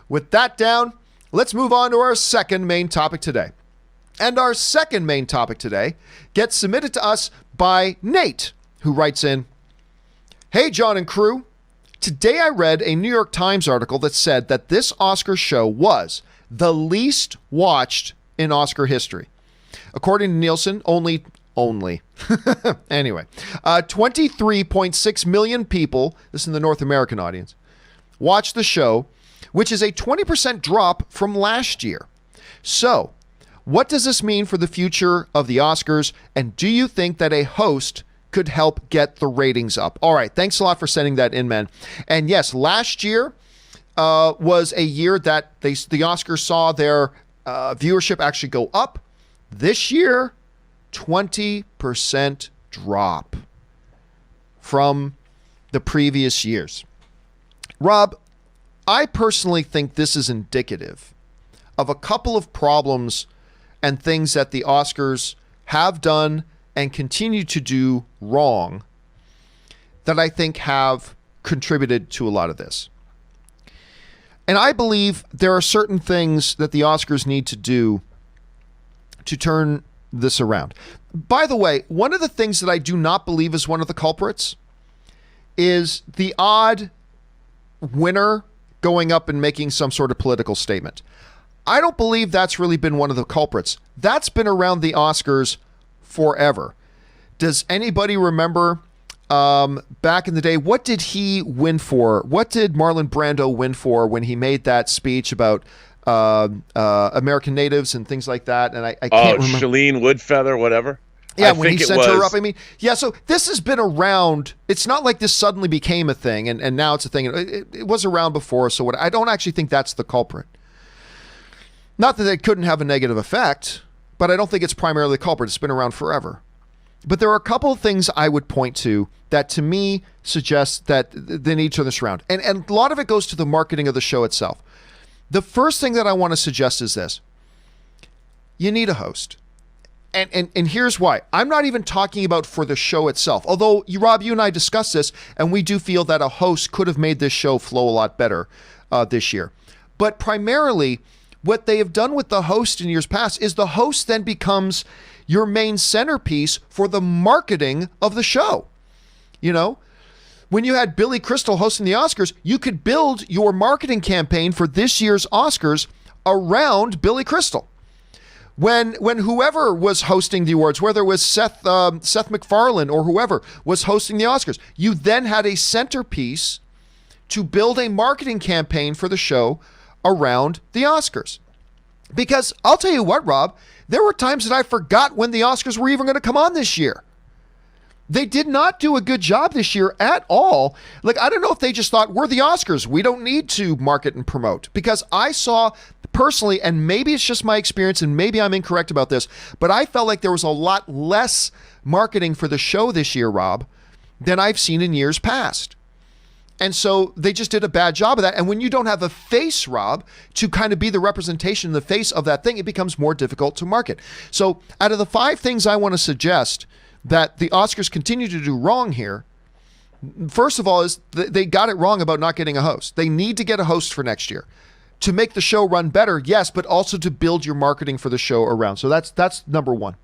with that down, let's move on to our second main topic today. And our second main topic today gets submitted to us by Nate, who writes in, "Hey, John and crew. Today I read a New York Times article that said that this Oscar show was the least watched in Oscar history. According to Nielsen, only anyway, 23.6 million people, this is in the North American audience, watched the show, which is a 20% drop from last year. So, what does this mean for the future of the Oscars? And do you think that a host could help get the ratings up?" All right. Thanks a lot for sending that in, man. And yes, last year was a year that the Oscars saw their viewership actually go up. This year, 20% drop from the previous years. Rob, I personally think this is indicative of a couple of problems and things that the Oscars have done and continue to do wrong that I think have contributed to a lot of this. And I believe there are certain things that the Oscars need to do to turn this around. By the way, one of the things that I do not believe is one of the culprits is the odd winner going up and making some sort of political statement. I don't believe that's really been one of the culprits. That's been around the Oscars forever. Does anybody remember back in the day, what did he win for? What did Marlon Brando win for when he made that speech about American natives and things like that? And I can't remember. Shailene Woodfeather, whatever. Yeah, when he sent her up. I mean, yeah, so this has been around. It's not like this suddenly became a thing and now it's a thing. It was around before, so I don't actually think that's the culprit. Not that it couldn't have a negative effect, but I don't think it's primarily the culprit. It's been around forever. But there are a couple of things I would point to that to me suggest that they need to turn this around. And a lot of it goes to the marketing of the show itself. The first thing that I want to suggest is this. You need a host. And here's why. I'm not even talking about for the show itself. Although, Rob, you and I discussed this, and we do feel that a host could have made this show flow a lot better this year. But primarily, what they have done with the host in years past is the host then becomes your main centerpiece for the marketing of the show. You know, when you had Billy Crystal hosting the Oscars, you could build your marketing campaign for this year's Oscars around Billy Crystal. When whoever was hosting the awards, whether it was Seth MacFarlane or whoever was hosting the Oscars, you then had a centerpiece to build a marketing campaign for the show around the Oscars. Because I'll tell you what, Rob, there were times that I forgot when the Oscars were even going to come on this year. They did not do a good job this year at all. Like, I don't know if they just thought, we're the Oscars, we don't need to market and promote. Because I saw personally, and maybe it's just my experience and maybe I'm incorrect about this, but I felt like there was a lot less marketing for the show this year, Rob, than I've seen in years past. And so they just did a bad job of that. And when you don't have a face, Rob, to kind of be the representation, the face of that thing, it becomes more difficult to market. So out of the 5 things I want to suggest that the Oscars continue to do wrong here, first of all, is they got it wrong about not getting a host. They need to get a host for next year to make the show run better, yes, but also to build your marketing for the show around. So that's number 1.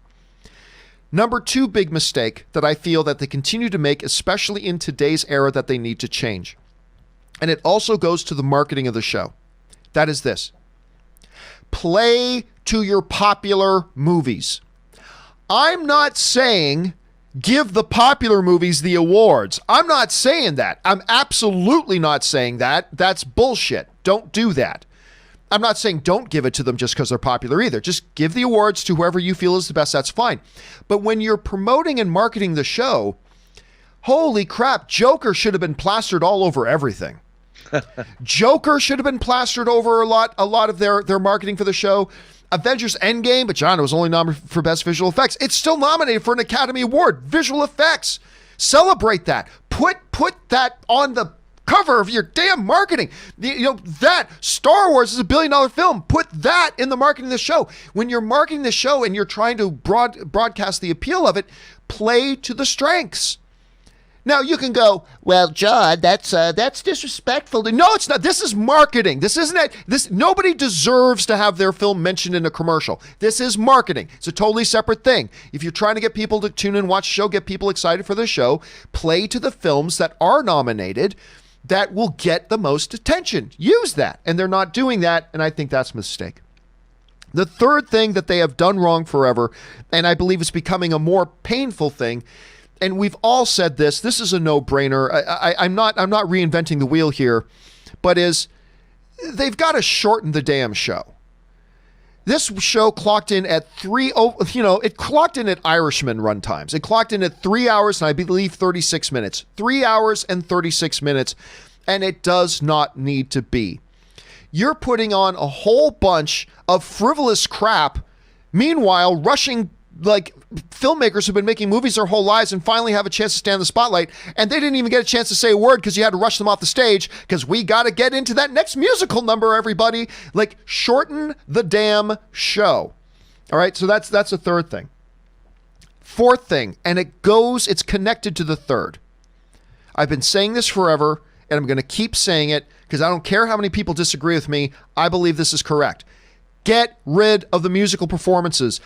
Number 2 big mistake that I feel that they continue to make, especially in today's era, that they need to change. And it also goes to the marketing of the show. That is this. Play to your popular movies. I'm not saying give the popular movies the awards. I'm not saying that. I'm absolutely not saying that. That's bullshit. Don't do that. I'm not saying don't give it to them just because they're popular either. Just give the awards to whoever you feel is the best. That's fine. But when you're promoting and marketing the show, holy crap, Joker should have been plastered all over everything. Joker should have been plastered over a lot of their marketing for the show. Avengers Endgame, but John, it was only nominated for Best Visual Effects. It's still nominated for an Academy Award. Visual effects. Celebrate that. Put that on the cover of your damn marketing. That Star Wars is $1 billion film. Put that in the marketing of the show. When you're marketing the show and you're trying to broadcast the appeal of it, play to the strengths. Now you can go, well, John, that's disrespectful. No, it's not. This is marketing. This isn't it. This nobody deserves to have their film mentioned in a commercial. This is marketing. It's a totally separate thing. If you're trying to get people to tune in, watch the show, get people excited for the show, play to the films that are nominated that will get the most attention. Use that. And they're not doing that, and I think that's a mistake. The third thing that they have done wrong forever, and I believe it's becoming a more painful thing, and we've all said this is a no-brainer. I'm not reinventing the wheel here, but is they've got to shorten the damn show. This show clocked in at it clocked in at Irishman run times. It clocked in at 3 hours and I believe 36 minutes. 3 hours and 36 minutes, and it does not need to be. You're putting on a whole bunch of frivolous crap, meanwhile rushing like filmmakers who've been making movies their whole lives and finally have a chance to stand in the spotlight, and they didn't even get a chance to say a word because you had to rush them off the stage because we got to get into that next musical number, everybody. Like, shorten the damn show. All right, so that's the third thing. Fourth thing, and it's connected to the third. I've been saying this forever, and I'm going to keep saying it because I don't care how many people disagree with me. I believe this is correct. Get rid of the musical performances.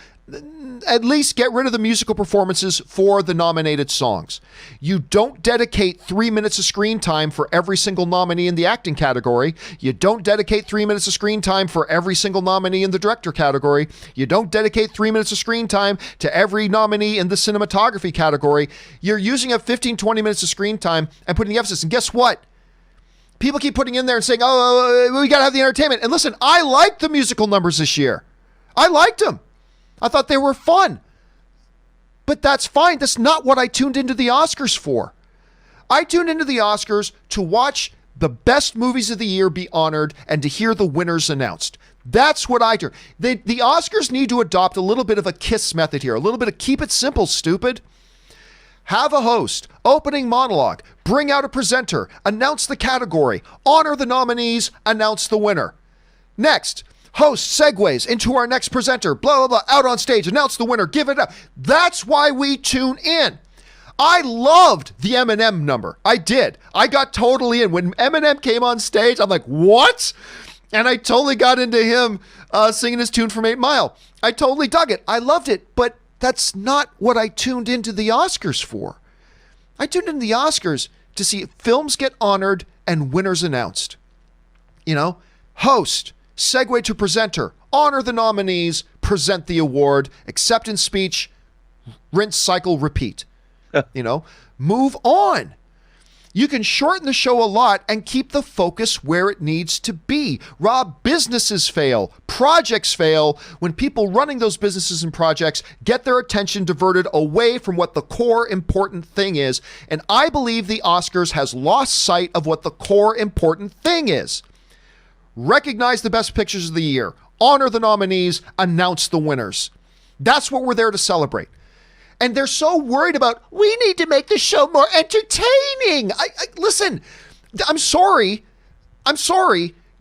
At least get rid of the musical performances for the nominated songs. You don't dedicate 3 minutes of screen time for every single nominee in the acting category. You don't dedicate 3 minutes of screen time for every single nominee in the director category. You don't dedicate 3 minutes of screen time to every nominee in the cinematography category. You're using up 15, 20 minutes of screen time and putting the emphasis. And guess what? People keep putting in there and saying, oh, we got to have the entertainment. And listen, I liked the musical numbers this year. I liked them. I thought they were fun. But that's fine. That's not what I tuned into the Oscars for. I tuned into the Oscars to watch the best movies of the year be honored and to hear the winners announced. That's what I do. The Oscars need to adopt a little bit of a KISS method here. A little bit of keep it simple, stupid. Have a host, opening monologue, bring out a presenter, announce the category, honor the nominees, announce the winner. Next, host segues into our next presenter, blah, blah, blah, out on stage, announce the winner, give it up. That's why we tune in. I loved the Eminem number. I did. I got totally in. When Eminem came on stage, I'm like, what? And I totally got into him singing his tune from 8 Mile. I totally dug it. I loved it, but that's not what I tuned into the Oscars for. I tuned into the Oscars to see films get honored and winners announced. Host, segue to presenter, honor the nominees, present the award, acceptance speech, rinse, cycle, repeat. Move on. You can shorten the show a lot and keep the focus where it needs to be. Rob, businesses fail, projects fail when people running those businesses and projects get their attention diverted away from what the core important thing is. And I believe the Oscars has lost sight of what the core important thing is. Recognize the best pictures of the year, honor the nominees, announce the winners. That's what we're there to celebrate. And they're so worried about, we need to make the show more entertaining. Listen, I'm sorry.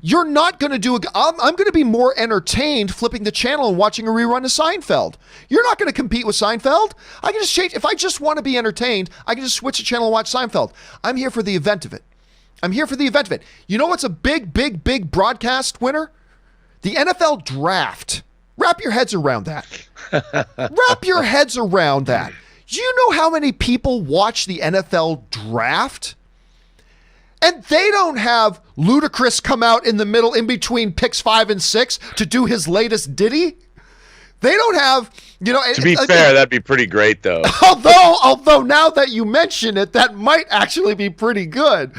You're not going to do I'm going to be more entertained flipping the channel and watching a rerun of Seinfeld. You're not going to compete with Seinfeld. I can just change. If I just want to be entertained, I can just switch the channel and watch Seinfeld. I'm here for the event of it. You know what's a big broadcast winner? The NFL draft. Wrap your heads around that. Do you know how many people watch the NFL draft? And they don't have Ludacris come out in the middle in between picks 5 and 6 to do his latest ditty. They don't have, To be fair, that'd be pretty great, though. Although now that you mention it, that might actually be pretty good.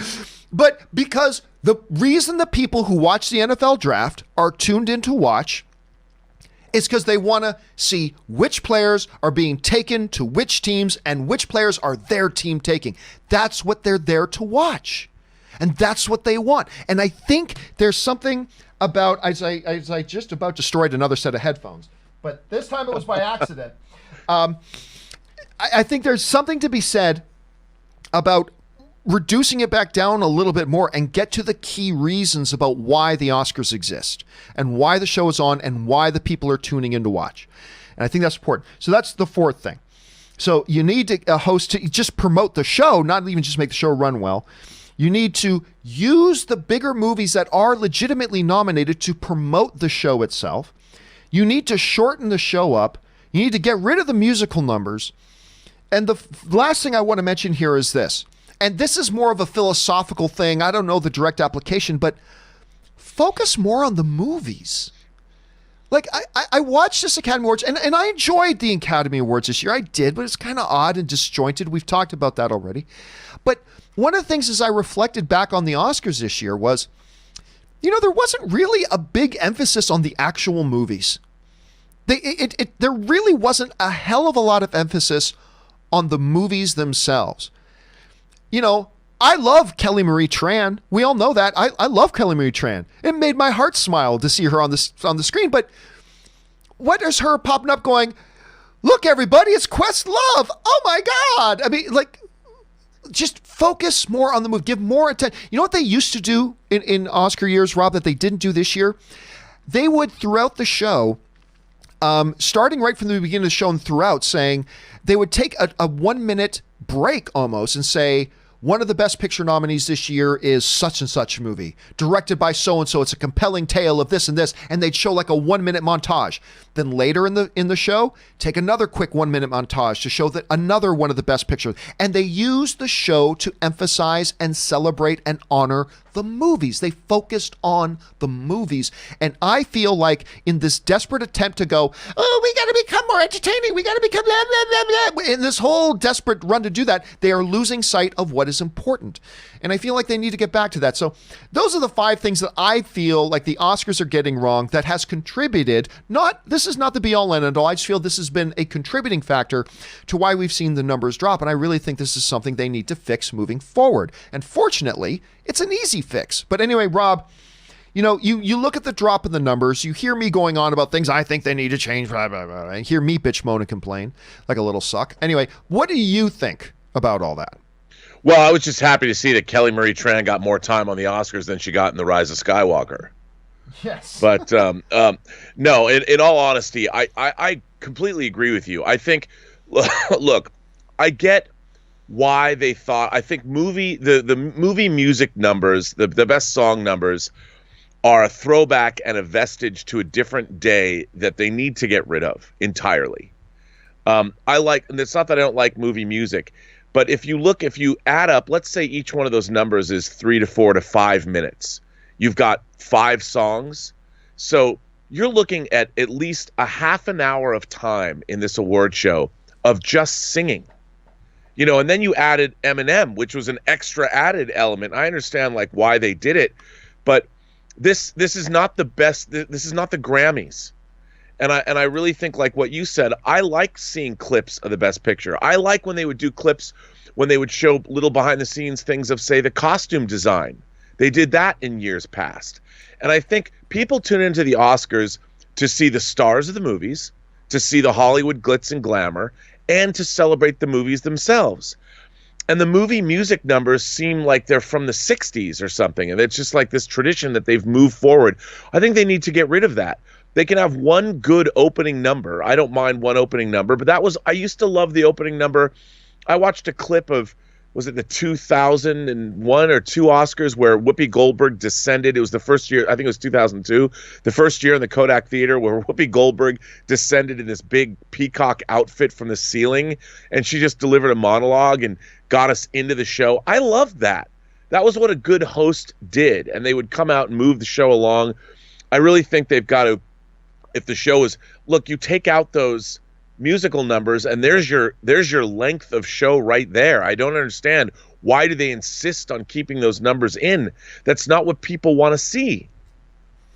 But because the reason the people who watch the NFL draft are tuned in to watch is because they want to see which players are being taken to which teams and which players are their team taking. That's what they're there to watch. And that's what they want. And I think there's something about, as I just about destroyed another set of headphones, but this time it was by accident. I think there's something to be said about reducing it back down a little bit more and get to the key reasons about why the Oscars exist and why the show is on and why the people are tuning in to watch. And I think that's important. So that's the fourth thing. So you need a host to just promote the show, not even just make the show run well. You need to use the bigger movies that are legitimately nominated to promote the show itself. You need to shorten the show up. You need to get rid of the musical numbers. And the last thing I want to mention here is this. And this is more of a philosophical thing. I don't know the direct application, but focus more on the movies. Like, I watched this Academy Awards, and I enjoyed the Academy Awards this year. I did, but it's kind of odd and disjointed. We've talked about that already. But one of the things as I reflected back on the Oscars this year was, there wasn't really a big emphasis on the actual movies. There really wasn't a hell of a lot of emphasis on the movies themselves. I love Kelly Marie Tran. We all know that. I love Kelly Marie Tran. It made my heart smile to see her on the screen. But what is her popping up going, look, everybody, it's Questlove. Oh, my God. I mean, just focus more on the movie. Give more attention. You know what they used to do in Oscar years, Rob, that they didn't do this year? They would, throughout the show, starting right from the beginning of the show and throughout, saying they would take a 1 minute break almost and say, one of the best picture nominees this year is such and such movie, directed by so-and-so. It's a compelling tale of this and this. And they'd show like a 1 minute montage. Then later in the show, take another quick 1 minute montage to show that another one of the best pictures. And they use the show to emphasize and celebrate and honor the movies. They focused on the movies. And I feel like in this desperate attempt to go, oh, we got to become more entertaining. We got to become blah, blah, blah, blah. In this whole desperate run to do that, they are losing sight of what is important. And I feel like they need to get back to that. So those are the 5 things that I feel like the Oscars are getting wrong that has contributed. This is not the be all and end all. I just feel this has been a contributing factor to why we've seen the numbers drop. And I really think this is something they need to fix moving forward. And fortunately, it's an easy fix. But anyway, Rob, you look at the drop in the numbers, you hear me going on about things I think they need to change, blah, blah, blah, and hear me bitch, moan, and complain like a little suck. Anyway, what do you think about all that? Well, I was just happy to see that Kelly Marie Tran got more time on the Oscars than she got in The Rise of Skywalker. Yes. But no, in all honesty, I completely agree with you. I think, look, I get why they thought, I think the movie music numbers, the best song numbers, are a throwback and a vestige to a different day that they need to get rid of entirely. And it's not that I don't like movie music, but if you add up, let's say each one of those numbers is 3 to 4 to 5 minutes. You've got 5 songs. So you're looking at least a half an hour of time in this award show of just singing. And then you added Eminem, which was an extra added element. I understand why they did it, but this is not the best. This is not the Grammys. And I really think, like what you said, I like seeing clips of the Best Picture. I like when they would do clips, when they would show little behind the scenes things of, say, the costume design. They did that in years past. And I think people tune into the Oscars to see the stars of the movies, to see the Hollywood glitz and glamour, and to celebrate the movies themselves. And the movie music numbers seem like they're from the 60s or something. And it's just like this tradition that they've moved forward. I think they need to get rid of that. They can have one good opening number. I don't mind one opening number, but I used to love the opening number. I watched a clip of, was it the 2001 or 2 Oscars where Whoopi Goldberg descended? It was the first year, I think it was 2002, the first year in the Kodak Theater where Whoopi Goldberg descended in this big peacock outfit from the ceiling, and she just delivered a monologue and got us into the show. I loved that. That was what a good host did, and they would come out and move the show along. I really think they've got to, if the show is, look, you take out those musical numbers and there's your length of show right there. I don't understand, why do they insist on keeping those numbers in? That's not what people want to see.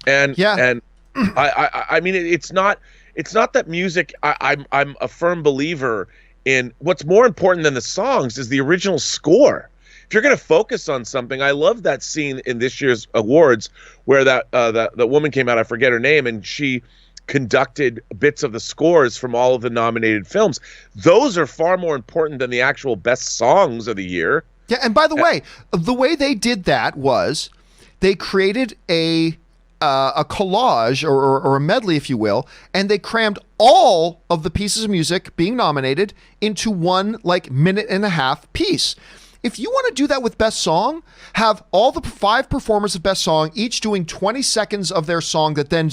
And yeah. And I mean, it's not that music. I'm a firm believer in what's more important than the songs is the original score. If you're going to focus on something, I love that scene in this year's awards where that woman came out, I forget her name, and she conducted bits of the scores from all of the nominated films. Those are far more important than the actual best songs of the year. Yeah, and by the way they did that was they created a a collage or a medley, if you will, and they crammed all of the pieces of music being nominated into one like minute and a half piece. If you want to do that with Best Song, have all the 5 performers of Best Song each doing 20 seconds of their song that then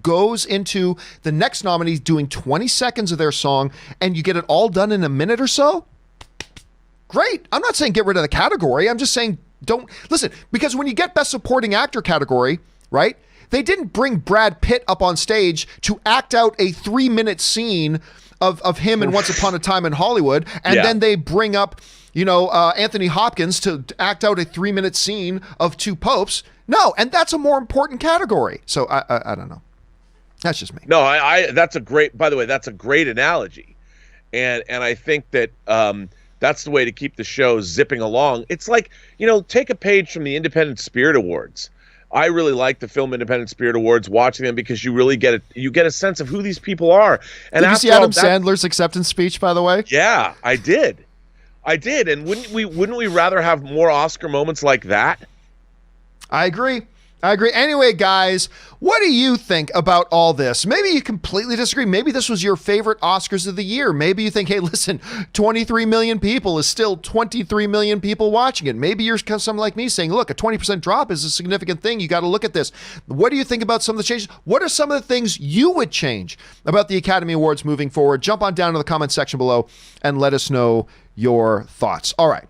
goes into the next nominee doing 20 seconds of their song, and you get it all done in a minute or so. Great. I'm not saying get rid of the category. I'm just saying don't listen, because when you get Best Supporting Actor category, right? They didn't bring Brad Pitt up on stage to act out a 3-minute scene of him in Once Upon a Time in Hollywood, and then they bring up, Anthony Hopkins to act out a 3-minute scene of Two Popes. No, and that's a more important category. So I don't know. That's just me. No, that's a great. By the way, that's a great analogy, and I think that that's the way to keep the show zipping along. It's like, take a page from the Independent Spirit Awards. I really like the Film Independent Spirit Awards, watching them, because you really get a sense of who these people are. And did you see Adam Sandler's acceptance speech, by the way? Yeah, I did. And wouldn't we rather have more Oscar moments like that? I agree. Anyway, guys, what do you think about all this? Maybe you completely disagree. Maybe this was your favorite Oscars of the year. Maybe you think, hey, listen, 23 million people is still 23 million people watching it. Maybe you're someone like me saying, look, a 20% drop is a significant thing. You got to look at this. What do you think about some of the changes? What are some of the things you would change about the Academy Awards moving forward? Jump on down to the comment section below and let us know your thoughts. All right.